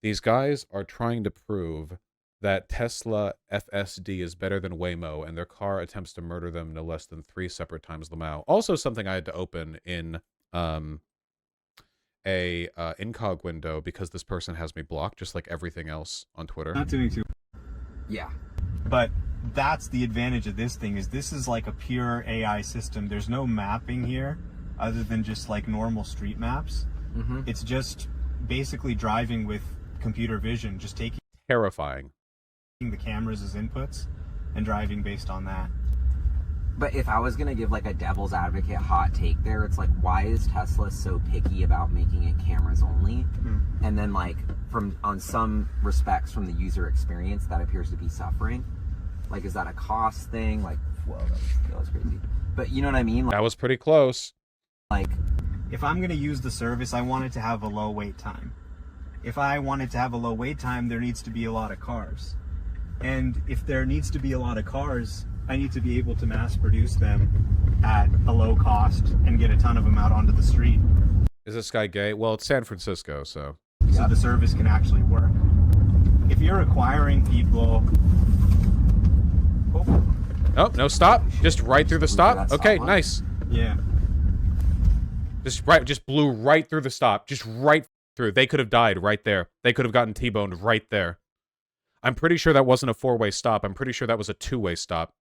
These guys are trying to prove that Tesla FSD is better than Waymo, and their car attempts to murder them no less than 3 separate times Lamau. Also something I had to open in a incog window because this person has me blocked, just like everything else on Twitter. Not doing too. Yeah. But that's the advantage of this thing, is this is like a pure AI system. There's no mapping here other than just like normal street maps. Mm-hmm. It's just basically driving with computer vision, just taking Terrifying. the cameras as inputs and driving based on that. But if I was going to give like a devil's advocate hot take there, it's like, why is Tesla so picky about making it cameras only? And then like on some respects from the user experience, that appears to be suffering. Like, is that a cost thing? Like, whoa, that was crazy. But you know what I mean? That was pretty close. Like, If I'm going to use the service, I want it to have a low wait time. If I want it to have a low wait time, there needs to be a lot of cars. And if there needs to be a lot of cars, I need to be able to mass produce them at a low cost and get a ton of them out onto the street. Is this guy gay? Well, it's San Francisco, so. So the service can actually work. If you're requiring people... Oh, no stop. Just right through the stop. Okay, nice. Yeah. Just blew right through the stop. Just right through. They could have died right there. They could have gotten T-boned right there. I'm pretty sure that wasn't a 4-way stop. I'm pretty sure that was a 2-way stop.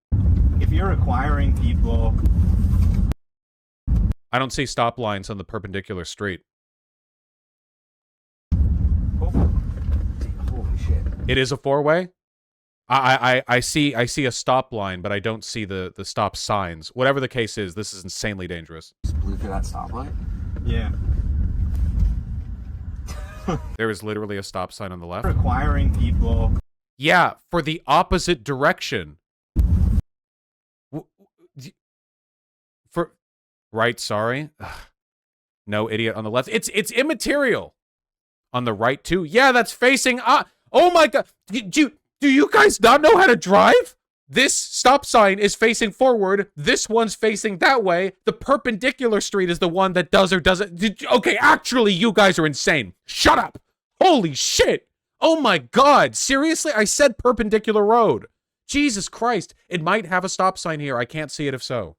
If you're requiring people... I don't see stop lines on the perpendicular street. holy shit. It is a 4-way? I see a stop line, but I don't see the stop signs. Whatever the case is, this is insanely dangerous. Just blew through that stoplight? Yeah. There is literally a stop sign on the left. Requiring people... Yeah, for the opposite direction. For right, sorry. Ugh. No idiot on the left. It's immaterial. On the right too. Yeah, that's facing oh my god. Do you guys not know how to drive? This stop sign is facing forward. This one's facing that way. The perpendicular street is the one that does or doesn't. Okay, actually, you guys are insane. Shut up. Holy shit. Oh my god. Seriously? I said perpendicular road. Jesus Christ. It might have a stop sign here. I can't see it if so.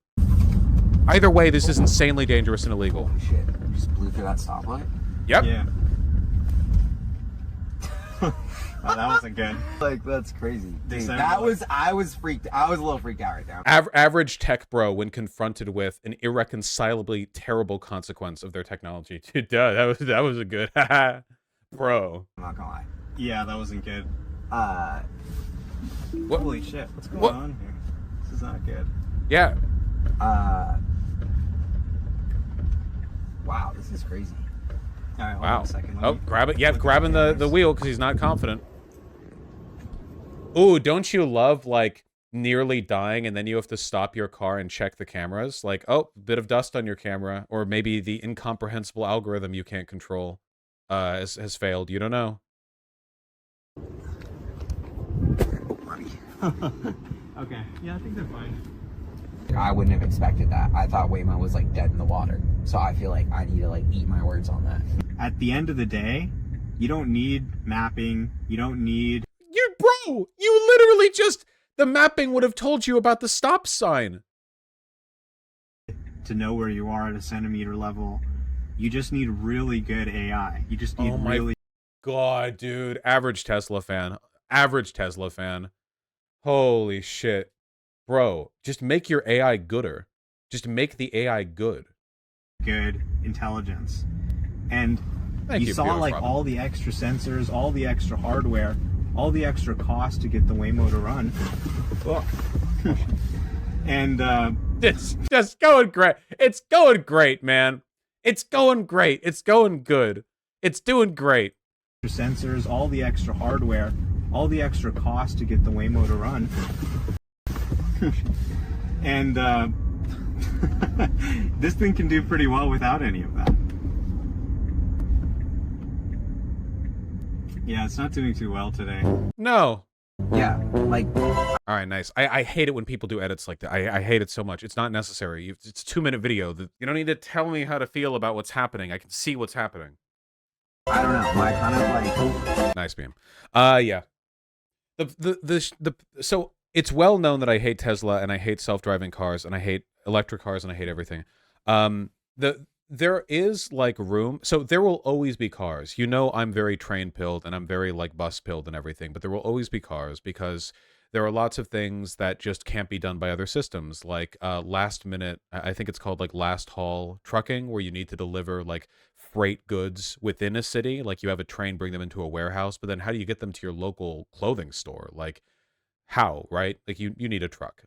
Either way, this is insanely dangerous and illegal. Holy shit. You just blew through that stoplight? Yep. Yeah. Oh, that wasn't good. Like, that's crazy. Dude, I was a little freaked out right there. Average tech bro when confronted with an irreconcilably terrible consequence of their technology. Dude, that was a good bro. I'm not gonna lie. Yeah, that wasn't good. What? Holy shit, what's going on here? This is not good. Yeah. Wow, this is crazy. All right, hold Wow. on a second. Oh, grab it. Yeah, grabbing the wheel because he's not confident. Ooh, don't you love, like, nearly dying and then you have to stop your car and check the cameras? Like, oh, bit of dust on your camera. Or maybe the incomprehensible algorithm you can't control has failed. You don't know. Okay, yeah, I think they're fine. I wouldn't have expected that. I thought Waymo was like dead in the water. So I feel like I need to like eat my words on that. At the end of the day, you don't need mapping. You don't need... Bro, you literally just... The mapping would have told you about the stop sign. to know where you are at a centimeter level. You just need really good AI. You just need really... God, dude. Average Tesla fan. Average Tesla fan. Holy shit. Bro, just make your AI gooder. Just make the AI good. good intelligence. And Thank you saw like Robin. all the extra sensors, all the extra hardware, all the extra cost to get the Waymo to run. And it's just going great. It's going great, man. It's going great. It's going good. It's doing great. sensors, all the extra hardware, all the extra cost to get the Waymo to run. And this thing can do pretty well without any of that. Yeah, it's not doing too well today. No. Yeah, like... All right, nice. I hate it when people do edits like that. I hate it so much. It's not necessary. It's a 2-minute video. You don't need to tell me how to feel about what's happening. I can see what's happening. I don't know. My kind of like Nice beam. Yeah. So it's well known that I hate Tesla and I hate self-driving cars and I hate electric cars and I hate everything. There is like room, so there will always be cars. You know, I'm very train pilled and I'm very like bus pilled and everything, but there will always be cars because there are lots of things that just can't be done by other systems, like last minute. I think it's called like last haul trucking, where you need to deliver like freight goods within a city. Like you have a train bring them into a warehouse, but then how do you get them to your local clothing store? Like how, right? Like you need a truck.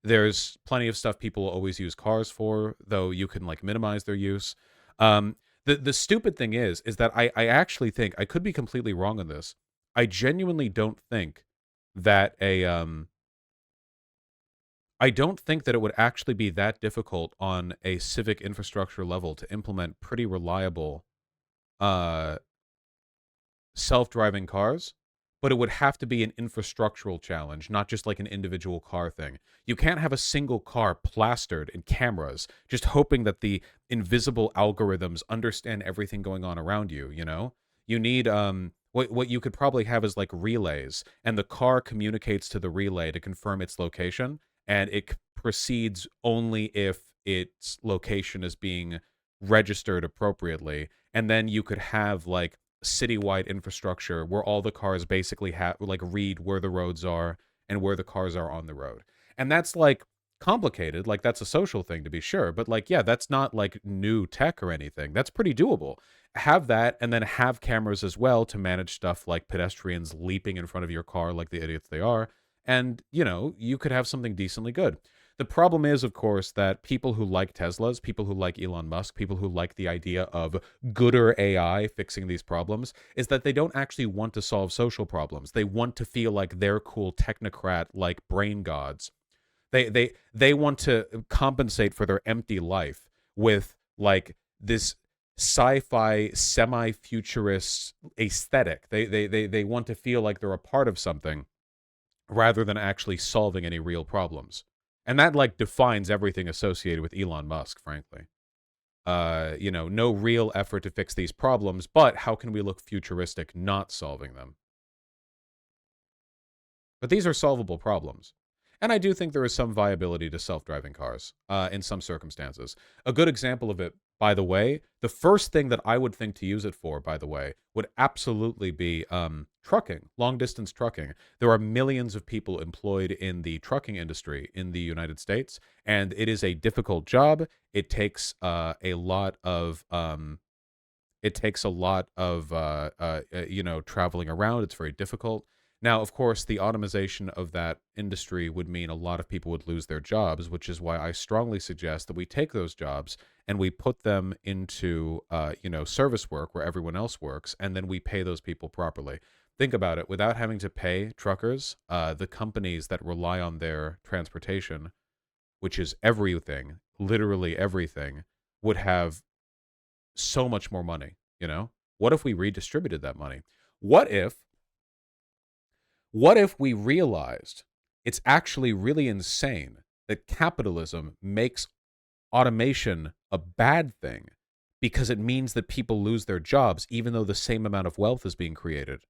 There's plenty of stuff people always use cars for, though you can like minimize their use. The stupid thing is that I actually think, I could be completely wrong on this. I genuinely don't think that I don't think that it would actually be that difficult on a civic infrastructure level to implement pretty reliable uh self-driving cars, but it would have to be an infrastructural challenge, not just like an individual car thing. You can't have a single car plastered in cameras, just hoping that the invisible algorithms understand everything going on around you, you know? You need what you could probably have is like relays, and the car communicates to the relay to confirm its location, and it proceeds only if its location is being registered appropriately. And then you could have like citywide infrastructure where all the cars basically have like read where the roads are and where the cars are on the road. And that's like complicated, like that's a social thing to be sure, but like yeah, that's not like new tech or anything. That's pretty doable. Have that and then have cameras as well to manage stuff like pedestrians leaping in front of your car like the idiots they are. And, you know, you could have something decently good. The problem is, of course, that people who like Teslas, people who like Elon Musk, people who like the idea of gooder AI fixing these problems, is that they don't actually want to solve social problems. They want to feel like they're cool technocrat like brain gods. They want to compensate for their empty life with like this sci-fi semi-futurist aesthetic. They want to feel like they're a part of something rather than actually solving any real problems. And that like defines everything associated with Elon Musk, frankly. You know, no real effort to fix these problems, but how can we look futuristic not solving them? But these are solvable problems. And I do think there is some viability to self-driving cars in some circumstances. A good example of it, by the way, the first thing that I would think to use it for, by the way, would absolutely be trucking, long-distance trucking. There are millions of people employed in the trucking industry in the United States, and it is a difficult job. It takes a lot of you know, traveling around. It's very difficult. Now, of course, the automation of that industry would mean a lot of people would lose their jobs, which is why I strongly suggest that we take those jobs and we put them into, you know, service work where everyone else works, and then we pay those people properly. Think about it. Without having to pay truckers, the companies that rely on their transportation, which is everything, literally everything, would have so much more money, you know? What if we redistributed that money? What if we realized it's actually really insane that capitalism makes automation a bad thing because it means that people lose their jobs even though the same amount of wealth is being created?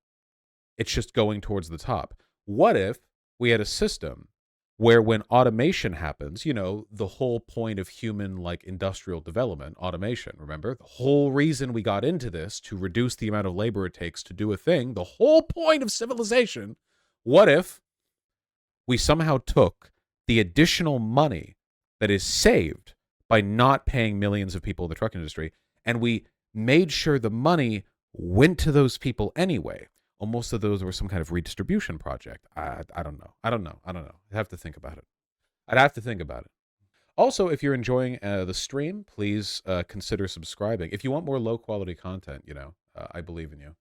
It's just going towards the top. What if we had a system where when automation happens, you know, the whole point of human like industrial development, automation, remember? The whole reason we got into this, to reduce the amount of labor it takes to do a thing, the whole point of civilization. What if we somehow took the additional money that is saved by not paying millions of people in the truck industry, and we made sure the money went to those people anyway? Almost of those were some kind of redistribution project. I don't know. I don't know. I'd have to think about it. I'd have to think about it. Also, if you're enjoying the stream, please consider subscribing. If you want more low quality content, you know, I believe in you.